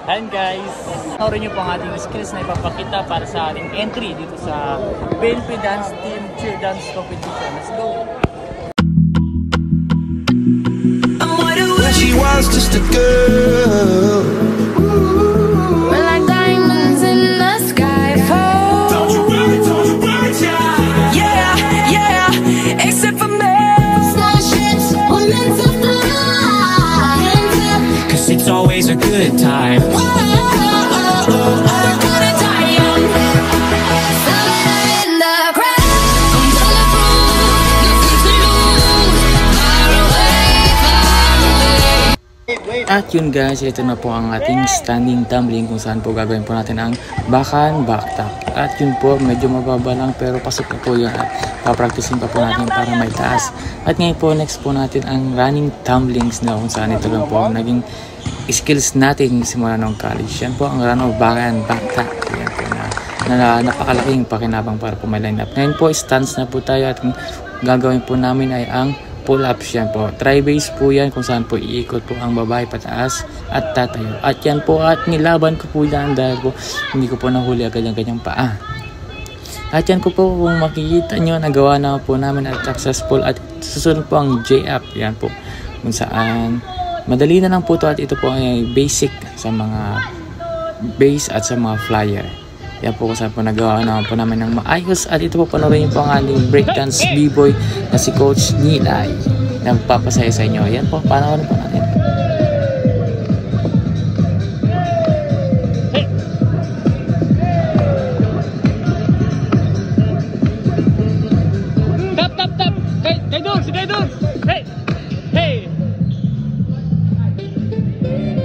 And guys, panoorin nyo po ang ating skills na ipapakita para sa ating entry dito sa PNP Dance Team Cheer Dance Competition. Let's go! She was just a girl. We're like diamonds in the sky. Don't you worry, child. Yeah, yeah, except for me. Starships were meant to fly. 'Cause it's always a good time. At yun guys, ito na po ang ating standing tumbling kung saan po gagawin po natin ang backhand backtap. At yun po, medyo mababa lang pero pasok na po yun at papracticein pa po natin para may taas. At ngayon po, next po natin ang running tumblings na kung saan ito lang po ang naging skills natin simula ng college. Yan po ang run of backhand backtap. Yan po na napakalaking pakinabang para po may line up. Ngayon po, stance na po tayo at gagawin po namin ay ang pull-ups. Yan po, tri-base po yan kung saan po iikot po ang babae pataas at tatayo. At yan po, at nilaban ko po yan dahil po hindi ko po nahuli agad yung kanyang paa. At yan ko po, kung makikita nyo, nagawa na po namin at successful. At susunod po ang J-up. Yan po, kung saan madali na lang po ito at ito po ay basic sa mga base at sa mga flyer. Yan po kung saan po nagawa naman po namin ng maayos. At ito po panoorin po ang ating breakdance b-boy na si Coach Nilay na magpapasaya sa inyo. Yan po, panoorin po natin. Tap, tap, tap! Kay Dun! Si Kay Dun! Hey! Hey!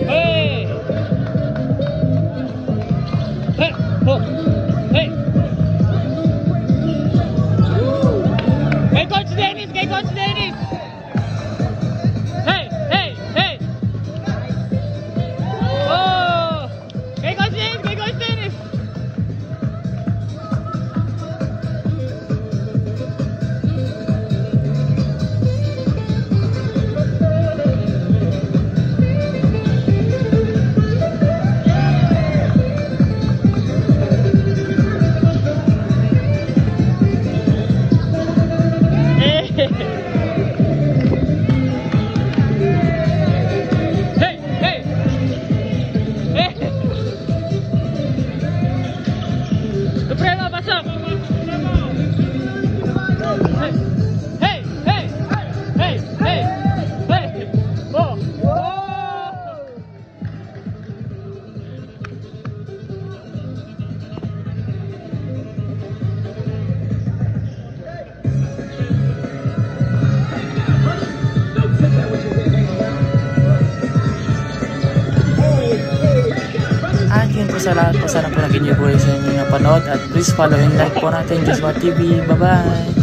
Hey! Hey! Oh! Hey! Kay Coach Dennis! Kay Coach Dennis! Hey! Hey! Hey! Oh! Kay Coach Dennis! Kay Coach Dennis! Supremo, pasok! Hey! Hey! Hey! Hey! Hey! Oh! At yun po sa lahat po, sana po nag-enjoy po sa inyo na panood. At please follow and like po natin Joshua TV. Bye bye!